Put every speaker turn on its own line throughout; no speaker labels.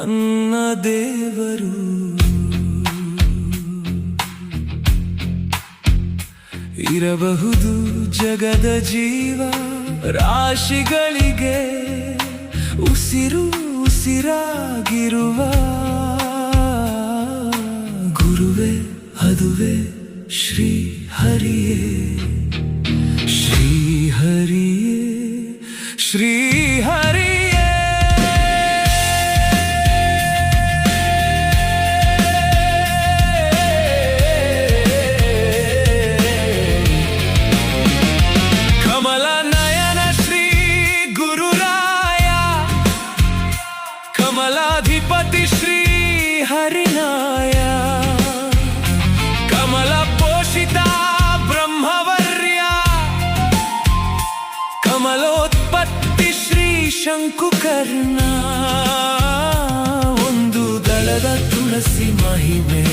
ನನ್ನ ದೇವರು ಇರಬಹುದು ಜಗದ ಜೀವ ರಾಶಿಗಳಿಗೆ ಉಸಿರು ಉಸಿರಾಗಿರುವ ಗುರುವೇ ಅದುವೇ ಶ್ರೀ ಹರಿಯೇ ಶ್ರೀ ಹರಿಯೇ ಶ್ರೀ ಹರಿಯೇ कमलाधिपति श्री हरिनाय कमल पोषिता ब्रह्मवर्य कमलोत्पत्ति श्री शंकुकर्ण ಒಂದು ದಳದ ತುಳಸಿ ಮಹಿಮೆ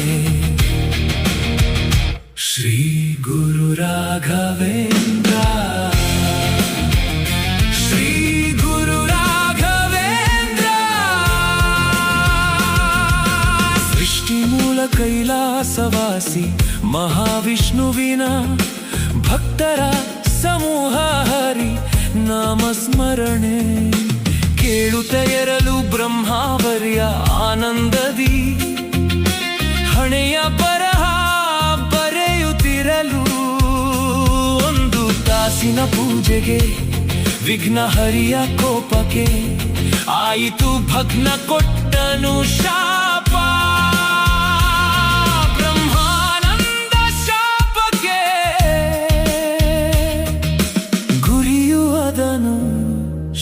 ಶ್ರೀ ಗುರು ರಾಘವೇಂದ್ರ ಕೈಲಾಸವಾಸಿ ಮಹಾವಿಷ್ಣುವಿನ ಭಕ್ತರ ಸಮೂಹ ಹರಿ ನಾಮಸ್ಮರಣೆ ಕೇಳುತ್ತ ಎರಲು ಬ್ರಹ್ಮಾವರ್ಯ ಆನಂದದಿ ಹಣೆಯ ಬರಹ ಬರೆಯುತ್ತಿರಲು ಒಂದು ತಾಸಿನ ಪೂಜೆಗೆ ವಿಘ್ನ ಹರಿಯ ಕೋಪಕ್ಕೆ ಆಯಿತು ಭಗ್ನ ಕೊಟ್ಟನು ಶಾಪ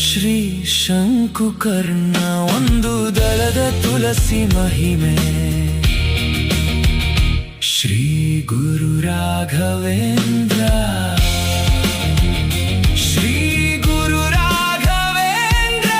ಶ್ರೀ ಶಂಕುಕರ್ಣ ಒಂದು ದಳದ ತುಳಸಿ ಮಹಿಮೆ ಶ್ರೀ ಗುರು ರಾಘವೇಂದ್ರ ಶ್ರೀ ಗುರು ರಾಘವೇಂದ್ರ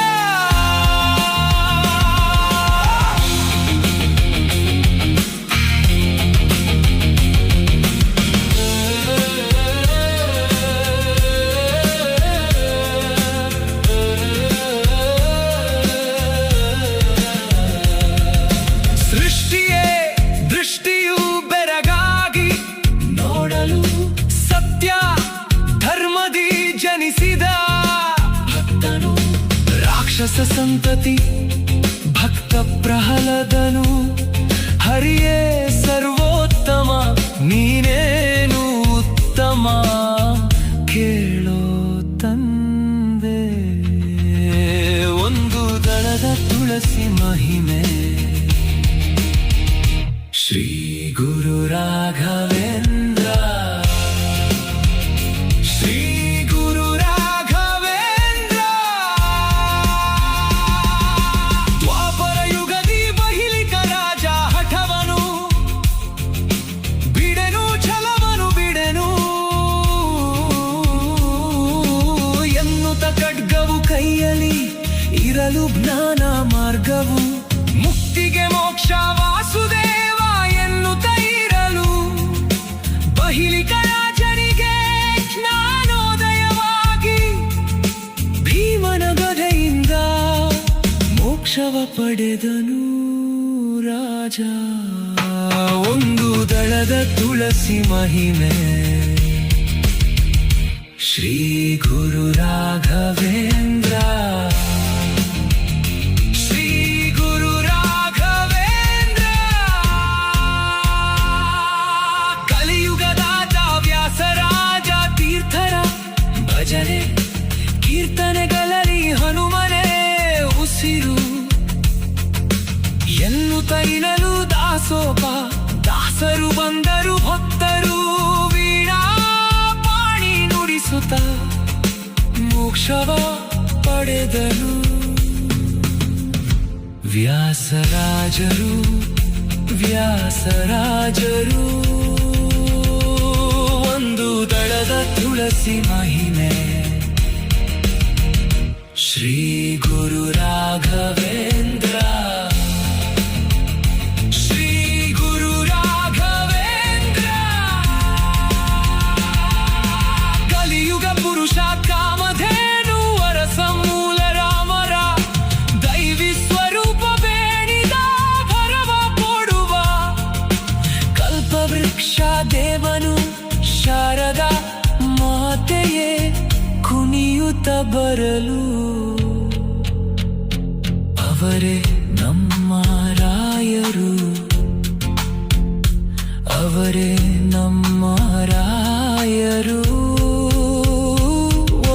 ರಾಕ್ಷಸ ಸಂತತಿ ಭಕ್ತ ಪ್ರಹ್ಲಾದನು ಹರಿಯೇ ಸರ್ವೋತ್ತಮ ನೀನೇನು ಉತ್ತಮ ಕೇಳೋ ತಂದೆ ಒಂದು ದಳದ ತುಳಸಿ ಮಹಿಮೆ ಶ್ರೀ ಗುರು ರಾಘವೇಂದ್ರ ಇರಲು ಜ್ಞಾನ ಮಾರ್ಗವು ಮುಕ್ತಿಗೆ ಮೋಕ್ಷ ವಾಸುದೇವ ಎನ್ನುತ್ತ ಇರಲು ಬಹಿಲಿಕ ರಾಜನಿಗೆ ಜ್ಞಾನೋದಯವಾಗಿ ಭೀಮನ ಗದೆಯಿಂದ ಮೋಕ್ಷವ ಪಡೆದನು ರಾಜ ಒಂದು ದಳದ ತುಳಸಿ ಮಹಿಮೆ ಶ್ರೀ ಗುರು ರಾಘವೇಂದ್ರ ಭಜನೆ ಕೀರ್ತನೆಗಳಲ್ಲಿ ಹನುಮನೆ ಉಸಿರು ಎನ್ನುತ್ತ ಇರಲು ದಾಸೋಪ ದಾಸರು ಬಂದರು ಭಕ್ತರು ವೀಣಾ ಪಾಣಿ ನುಡಿಸುತ್ತ ಮೋಕ್ಷವ ಪಡೆದರು ವ್ಯಾಸರಾಜರು ಒಂದು ದಳದ ತುಳಸಿ ಮಹಿಮೆ ಶ್ರೀ ಗುರು ರಾಘವೇಂದ್ರ ಶ್ರೀ ಗುರು ರಾಘವೇಂದ್ರ ಕಲಿಯುಗ ಪುರುಷ ಕಾಮಧೇನು ವರಸ ಮೂಲ ರಾಮರ ದೈವಿ ಸ್ವರೂಪ ಬೇಡ ಅಮೃತ ಬರಲು ಅವರೇ ನಮ್ಮ ರಾಯರು, ಅವರೇ ನಮ್ಮ ರಾಯರು.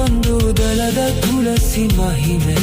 ಒಂದು ದಳದ ತುಳಸಿ ಮಹಿಮೆ